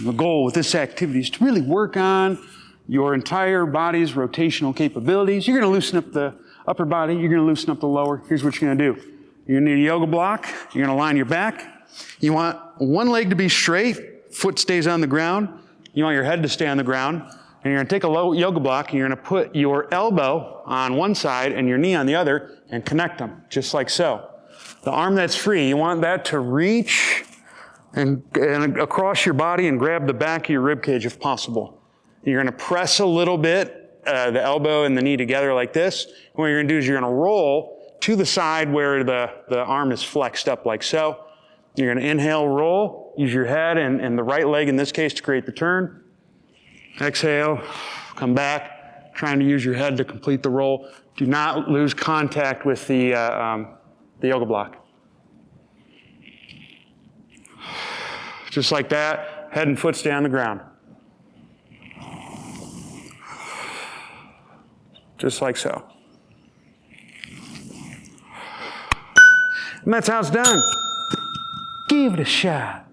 The goal with this activity is to really work on your entire body's rotational capabilities. You're going to loosen up the upper body. You're going to loosen up the lower. Here's what you're going to do. You're going to need a yoga block. You're going to line your back. You want one leg to be straight. Foot stays on the ground. You want your head to stay on the ground. And you're going to take a low yoga block and you're going to put your elbow on one side and your knee on the other and connect them, just like so. The arm that's free, you want that to reach and across your body and grab the back of your rib cage if possible. You're going to press a little bit, the elbow and the knee together like this. And what you're going to do is you're going to roll to the side where the arm is flexed up like so. You're going to inhale, roll, use your head and the right leg in this case to create the turn. Exhale, come back, trying to use your head to complete the roll. Do not lose contact with the yoga block. Just like that, head and foot stay on the ground. Just like so. And that's how it's done. Give it a shot.